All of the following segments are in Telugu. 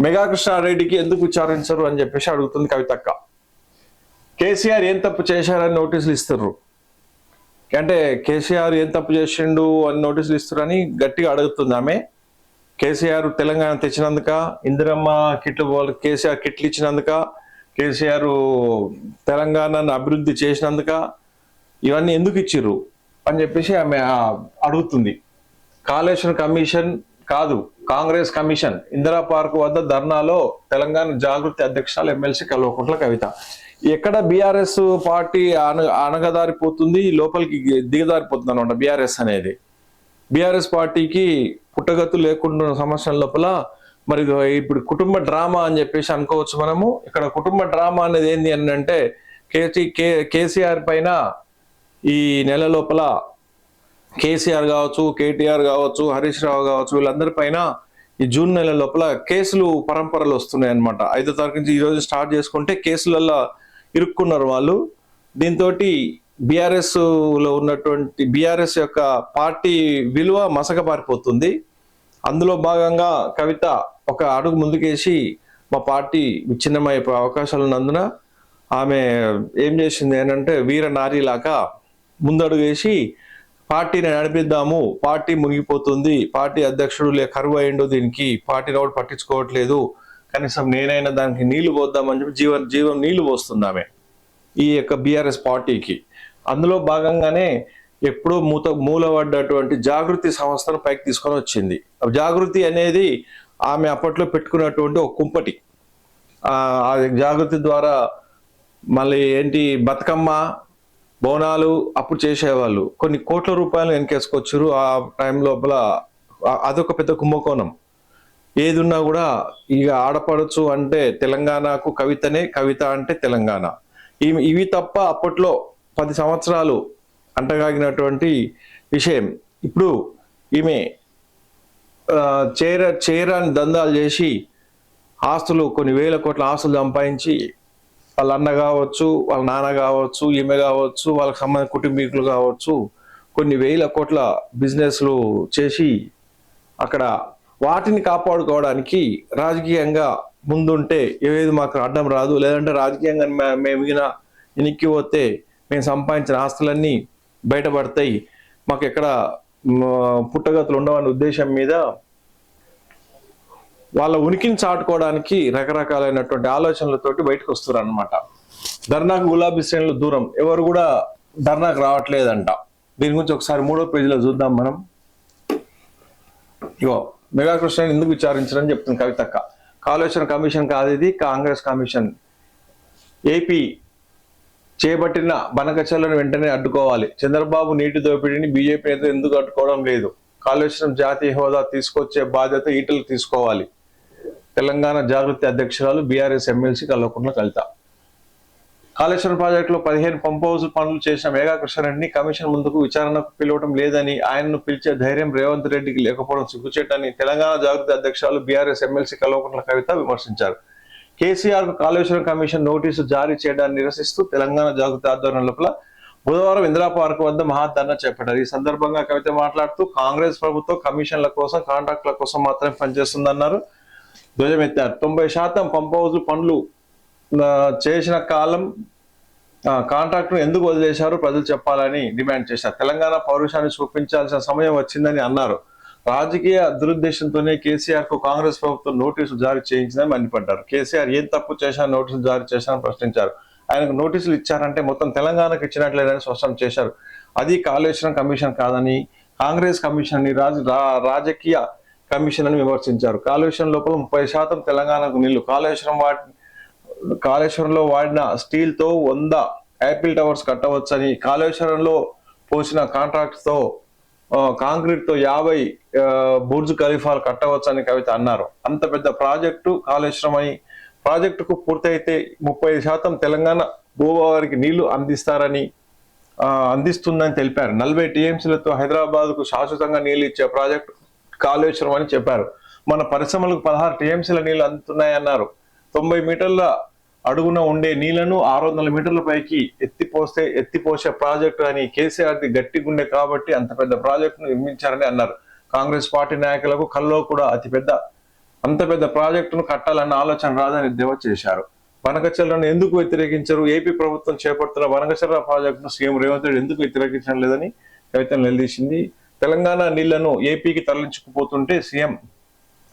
మెగా కృష్ణారెడ్డికి ఎందుకు విచారించరు అని చెప్పేసి అడుగుతుంది కవితక్క. కేసీఆర్ ఏం తప్పు చేశారని నోటీసులు ఇస్తుర్రు, అంటే కేసీఆర్ ఏం తప్పు చేసిండు అని నోటీసులు ఇస్తురని గట్టిగా అడుగుతుంది ఆమె. కేసీఆర్ తెలంగాణ తెచ్చినందుక, ఇందిరమ్మ కిట్లు కేసీఆర్ కిట్లు ఇచ్చినందుక, కేసీఆర్ తెలంగాణను అభివృద్ధి చేసినందుక, ఇవన్నీ ఎందుకు ఇచ్చిర్రు అని చెప్పేసి ఆమె అడుగుతుంది. కాళేశ్వరం కమిషన్ కాదు, కాంగ్రెస్ కమిషన్. ఇందిరా పార్క్ వద్ద ధర్నాలో తెలంగాణ జాగృతి అధ్యక్షురాలు ఎమ్మెల్సీ కల్వకుంట్ల కవిత. ఎక్కడ బీఆర్ఎస్ పార్టీ అనగదారిపోతుంది, లోపలికి దిగదారిపోతుంది అనమాట బీఆర్ఎస్ అనేది. బీఆర్ఎస్ పార్టీకి పుట్టగత్తు లేకుండా సంవత్సరం లోపల మరి ఇప్పుడు కుటుంబ డ్రామా అని చెప్పేసి అనుకోవచ్చు మనము. ఇక్కడ కుటుంబ డ్రామా అనేది ఏంది అని అంటే కేసీఆర్ పైన ఈ నెల లోపల కేసీఆర్ కావచ్చు, కేటీఆర్ కావచ్చు, హరీష్ రావు కావచ్చు, వీళ్ళందరి పైన ఈ జూన్ నెల లోపల కేసులు పరంపరలు వస్తున్నాయి అనమాట. 5వ తారీఖు నుంచి ఈరోజు స్టార్ట్ చేసుకుంటే కేసులలో ఇరుక్కున్నారు వాళ్ళు. దీంతో బీఆర్ఎస్ లో ఉన్నటువంటి బీఆర్ఎస్ యొక్క పార్టీ విలువ మసకబారిపోతుంది. అందులో భాగంగా కవిత ఒక అడుగు ముందుకేసి మా పార్టీ విచ్ఛిన్నమైపోయే అవకాశాలు ఉన్నందున ఆమె ఏం చేసింది ఏంటంటే వీర నారీలాగా ముందడుగు వేసి పార్టీని నడిపిద్దాము, పార్టీ మునిగిపోతుంది, పార్టీ అధ్యక్షుడు కరువు అయ్యిండు, దీనికి పార్టీని కూడా పట్టించుకోవట్లేదు, కనీసం నేనైనా దానికి నీళ్లు పోద్దామని చెప్పి జీవం నీళ్లు పోస్తుంది ఆమె ఈ యొక్క బీఆర్ఎస్ పార్టీకి. అందులో భాగంగానే ఎప్పుడో మూలపడ్డటువంటి జాగృతి సంస్థను పైకి తీసుకొని వచ్చింది. జాగృతి అనేది ఆమె అప్పట్లో పెట్టుకున్నటువంటి ఒక కుంపటి. ఆ జాగృతి ద్వారా మళ్ళీ ఏంటి బతుకమ్మ బోనాలు అప్పుడు చేసేవాళ్ళు, కొన్ని కోట్ల రూపాయలు వెనకేసుకొచ్చారు ఆ టైం లోపల. అదొక పెద్ద కుంభకోణం. ఏదున్నా కూడా ఇక ఆడపడచ్చు అంటే తెలంగాణకు కవితనే, కవిత అంటే తెలంగాణ. ఇవి తప్ప అప్పట్లో 10 సంవత్సరాలు అంటగాగినటువంటి విషయం. ఇప్పుడు ఈమె చేరాని దందాలు చేసి ఆస్తులు కొన్ని వేల కోట్ల ఆస్తులు సంపాదించి వాళ్ళ అన్న కావచ్చు, వాళ్ళ నాన్న కావచ్చు, ఈమె కావచ్చు, వాళ్ళకి సంబంధించిన కుటుంబీకులు కావచ్చు, కొన్ని వేల కోట్ల బిజినెస్లు చేసి అక్కడ వాటిని కాపాడుకోవడానికి రాజకీయంగా ముందుంటే ఏది మాకు అడ్డం రాదు, లేదంటే రాజకీయంగా మేము వెనక్కి పోతే మేము సంపాదించిన ఆస్తులన్నీ బయటపడతాయి, మాకు ఎక్కడ పుట్టగతులు ఉండవనే ఉద్దేశం మీద వాళ్ళ ఉనికిని చాటుకోవడానికి రకరకాలైనటువంటి ఆలోచనలతోటి బయటకు వస్తున్నారు అనమాట. ధర్నాకు గులాబీ శ్రేణులు దూరం, ఎవరు కూడా ధర్నాకు రావట్లేదంట. దీని గురించి ఒకసారి 3వ పేజీలో చూద్దాం మనం. ఇగో మెగా కృష్ణ ఎందుకు విచారించరని చెప్తుంది కవితక్క. కాళేశ్వరం కమిషన్ కాదు, ఇది కాంగ్రెస్ కమిషన్. ఏపీ చేపట్టిన బనకచర్లను వెంటనే అడ్డుకోవాలి. చంద్రబాబు నీటి దోపిడీని బీజేపీ నేత ఎందుకు అడ్డుకోవడం లేదు? కాళేశ్వరం జాతీయ హోదా తీసుకొచ్చే బాధ్యత ఈటలు తీసుకోవాలి. తెలంగాణ జాగృతి అధ్యక్షురాలు బీఆర్ఎస్ ఎమ్మెల్సీ కల్వకుంట్ల కవిత. కాళేశ్వరం ప్రాజెక్టులో 15 పంప్ హౌస్ పనులు చేసిన మెగా కృష్ణారెడ్డిని కమిషన్ ముందుకు విచారణకు పిలవడం లేదని, ఆయనను పిలిచే ధైర్యం రేవంత్ రెడ్డికి లేకపోవడం సిగ్గుచేటని తెలంగాణ జాగృతి అధ్యక్షురాలు బీఆర్ఎస్ ఎమ్మెల్సీ కల్వకుంట్ల కవిత విమర్శించారు. కేసీఆర్ కు కాళేశ్వరం కమిషన్ నోటీసు జారీ చేయడాన్ని నిరసిస్తూ తెలంగాణ జాగృతి ఆధ్వర్యం లోపల బుధవారం ఇందిరా పార్క్ వద్ద మహాధర్నా చేపట్టారు. ఈ సందర్భంగా కవిత మాట్లాడుతూ కాంగ్రెస్ ప్రభుత్వం కమిషన్ల కోసం, కాంట్రాక్టుల కోసం మాత్రమే పనిచేస్తుందన్నారు. ధ్వజమెత్తారు. 90% పంప్ హౌస్ పనులు చేసిన కాలం కాంట్రాక్టును ఎందుకు వదిలేశారు ప్రజలు చెప్పాలని డిమాండ్ చేశారు. తెలంగాణ పౌరుషాన్ని చూపించాల్సిన సమయం వచ్చిందని అన్నారు. రాజకీయ దురుద్దేశంతోనే కేసీఆర్ కు కాంగ్రెస్ ప్రభుత్వం నోటీసులు జారీ చేయించిందని మండిపడ్డారు. కేసీఆర్ ఏం తప్పు చేశారు నోటీసులు జారీ చేశారని ప్రశ్నించారు. ఆయనకు నోటీసులు ఇచ్చారంటే మొత్తం తెలంగాణకు ఇచ్చినట్లేదని స్పష్టం చేశారు. అది కాళేశ్వరం కమిషన్ కాదని, కాంగ్రెస్ కమిషన్ అని రాజకీయ కమిషన్ అని విమర్శించారు. కాళేశ్వరం లోపల 30% తెలంగాణకు నీళ్లు. కాళేశ్వరంలో వాడిన స్టీల్ తో 100 యాపిల్ టవర్స్ కట్టవచ్చని, కాళేశ్వరంలో పోసిన కాంట్రాక్ట్ తో కాంక్రీట్ తో 50 బుర్జ్ ఖలీఫాలు కట్టవచ్చని కవిత అన్నారు. అంత పెద్ద ప్రాజెక్టు కాళేశ్వరం అని, ప్రాజెక్టుకు పూర్తయితే 30% తెలంగాణ భూభాగానికి నీళ్లు అందిస్తుందని తెలిపారు. 40 టీఎంసీలతో హైదరాబాద్ కు శాశ్వతంగా నీళ్లు ఇచ్చే ప్రాజెక్టు కాళేశ్వరం అని చెప్పారు. మన పరిశ్రమలకు 16 టీఎంసీల నీళ్లు అందుతున్నాయన్నారు. 90 మీటర్ల అడుగున ఉండే నీళ్లను 600 మీటర్ల పైకి ఎత్తిపోసే ప్రాజెక్టు అని, కేసీఆర్ది గట్టి గుండె కాబట్టి అంత పెద్ద ప్రాజెక్టును నిర్మించారని అన్నారు. కాంగ్రెస్ పార్టీ నాయకులకు కల్లో కూడా అతిపెద్ద అంత పెద్ద ప్రాజెక్టును కట్టాలన్న ఆలోచన రాదని ఎద్దేవా చేశారు. బనకచెర్లను ఎందుకు వ్యతిరేకించరు? ఏపీ ప్రభుత్వం చేపడుతున్న బనకచెర్ల ప్రాజెక్టును సీఎం రేవంత్ రెడ్డి ఎందుకు వ్యతిరేకించడం లేదని కవిత నిలదీసింది. తెలంగాణ నీళ్లను ఏపీకి తరలించుకుపోతుంటే సీఎం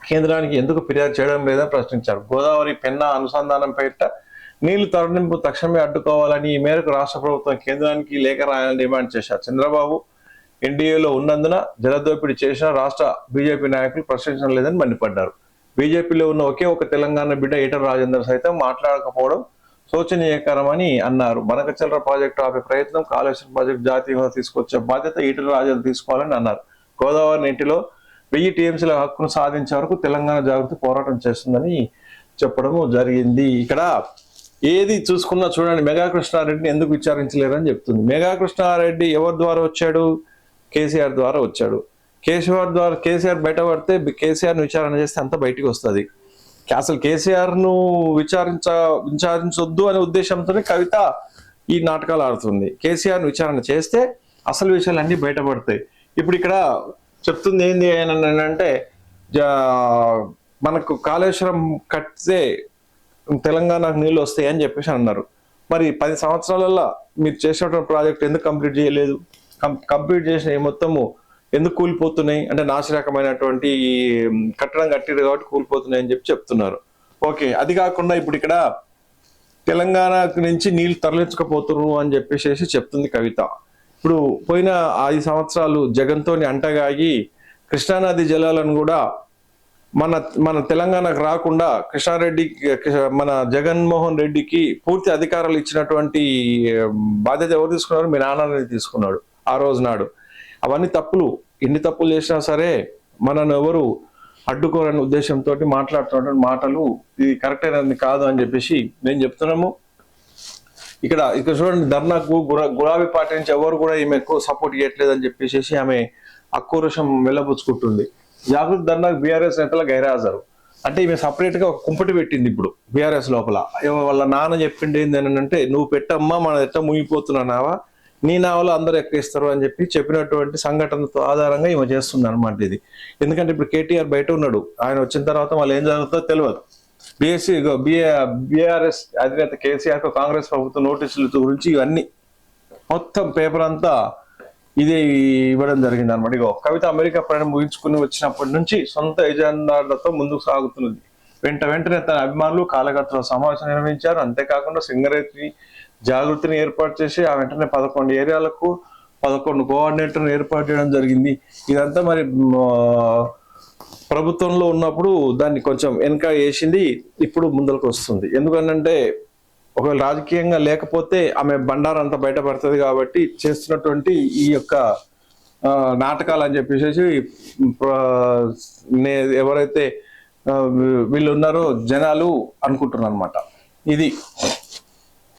కేంద్రానికి ఎందుకు ఫిర్యాదు చేయడం లేదని ప్రశ్నించారు. గోదావరి పెన్నా అనుసంధానం పేరిట నీళ్లు తరలింపు తక్షణమే అడ్డుకోవాలని, ఈ మేరకు రాష్ట్ర ప్రభుత్వం కేంద్రానికి లేఖ రాయాలని డిమాండ్ చేశారు. చంద్రబాబు ఎన్డీఏలో ఉన్నందున జలదోపిడీ చేసిన రాష్ట్ర బీజేపీ నాయకులు ప్రశ్నించడం లేదని మండిపడ్డారు. బీజేపీలో ఉన్న ఒకే ఒక తెలంగాణ బిడ్డ ఈటల రాజేందర్ సైతం మాట్లాడకపోవడం శోచనీయకరమని అన్నారు. బనకచెర్ల ప్రాజెక్టు ఆపే ప్రయత్నం, కాళేశ్వరం ప్రాజెక్టు జాతీయ హోదా తీసుకొచ్చే బాధ్యత ఈటల రాజేందర్ తీసుకోవాలని అన్నారు. గోదావరి నీటిలో 1000 టీఎంసీల హక్కును సాధించే వరకు తెలంగాణ జాగృతి పోరాటం చేస్తుందని చెప్పడం జరిగింది. ఇక్కడ ఏది చూసుకున్నా చూడండి, మెగా కృష్ణారెడ్డిని ఎందుకు విచారించలేరని చెప్తుంది. మెగా కృష్ణారెడ్డి ఎవరి ద్వారా వచ్చాడు? కేసీఆర్ ద్వారా వచ్చాడు. కేసీఆర్ బయట పడితే కేసీఆర్ను విచారణ చేస్తే అంతా బయటికి వస్తుంది. అసలు కేసీఆర్ ను విచారించొద్దు అనే ఉద్దేశంతోనే కవిత ఈ నాటకాలు ఆడుతుంది. కేసీఆర్ ను విచారణ చేస్తే అసలు విషయాలన్నీ బయటపడతాయి. ఇప్పుడు ఇక్కడ చెప్తుంది ఏంది అంటే, మనకు కాళేశ్వరం కట్టితే తెలంగాణకు నీళ్ళు వస్తాయి అని చెప్పేసి అన్నారు. మరి 10 సంవత్సరాలలో మీరు చేసినటువంటి ప్రాజెక్ట్ ఎందుకు కంప్లీట్ చేయలేదు? కంప్లీట్ చేసిన మొత్తము ఎందుకు కూలిపోతున్నాయి అంటే, నాశరకమైనటువంటి కట్టడం కట్టిరు కాబట్టి కూలిపోతున్నాయి అని చెప్తున్నారు. ఓకే, అది కాకుండా ఇప్పుడు ఇక్కడ తెలంగాణ నుంచి నీళ్లు తరలించకపోతున్నారు అని చెప్పేసి చెప్తుంది కవిత. ఇప్పుడు పోయిన 5 సంవత్సరాలు జగన్తోని అంటగాగి కృష్ణానది జలాలను కూడా మన తెలంగాణకు రాకుండా మన జగన్మోహన్ రెడ్డికి పూర్తి అధికారాలు ఇచ్చినటువంటి బాధ్యత ఎవరు తీసుకున్నారు? మీ నాన్నని తీసుకున్నాడు ఆ రోజు నాడు. అవన్నీ తప్పులు. ఎన్ని తప్పులు చేసినా సరే మనను ఎవరు అడ్డుకోరని ఉద్దేశంతో మాట్లాడుతున్న మాటలు ఇది కరెక్ట్ అయినది కాదు అని చెప్పేసి మేము చెప్తున్నాము. ఇక్కడ చూడండి, ధర్నాకు గులాబీ పార్టీ నుంచి ఎవరు కూడా ఈమె ఎక్కువ సపోర్ట్ చేయట్లేదు అని చెప్పేసి ఆమె అక్రోషం వెళ్ళబుచ్చుకుంటుంది. జాగృతి ధర్నాకు బీఆర్ఎస్ నేతల గైరాజరు అంటే ఈమె సపరేట్ గా ఒక కుంపటి పెట్టింది ఇప్పుడు బీఆర్ఎస్ లోపల. వాళ్ళ నాన్న చెప్పింది ఏంటంటే, నువ్వు పెట్టమ్మా మన ఎట్ట మునిగిపోతున్నావా, నీ నావలో అందరూ ఎక్కిస్తారు అని చెప్పినటువంటి సంఘటనతో ఆధారంగా ఈమె చేస్తుంది అనమాట ఇది. ఎందుకంటే ఇప్పుడు కేటీఆర్ బయట ఉన్నాడు, ఆయన వచ్చిన తర్వాత మళ్ళీ ఏం జరుగుతుందో తెలియదు. బీఆర్ఎస్ అధినేత కేసీఆర్ కాంగ్రెస్ ప్రభుత్వం నోటీసుల గురించి ఇవన్నీ మొత్తం పేపర్ అంతా ఇదే ఇవ్వడం జరిగింది అనమాట. ఇగో కవిత అమెరికా ప్రయాణం ముగించుకుని వచ్చినప్పటి నుంచి సొంత ఎజెండాలతో ముందుకు సాగుతున్నది. వెంటనే తన అభిమానులు కార్యకర్తల సమావేశం నిర్వహించారు. అంతేకాకుండా సింగరేత్రి జాగృతిని ఏర్పాటు చేసి ఆ వెంటనే 11 ఏరియాలకు 11 కోఆర్డినేటర్ను ఏర్పాటు చేయడం జరిగింది. ఇదంతా మరి ప్రభుత్వంలో ఉన్నప్పుడు దాన్ని కొంచెం వెనక వేసింది, ఇప్పుడు ముందరకు వస్తుంది. ఎందుకంటే ఒకవేళ రాజకీయంగా లేకపోతే ఆమె బండారం అంతా బయటపడుతుంది కాబట్టి చేస్తున్నటువంటి ఈ యొక్క నాటకాలు అని చెప్పేసి ఎవరైతే వీళ్ళు ఉన్నారో జనాలు అనుకుంటున్నారు అనమాట. ఇది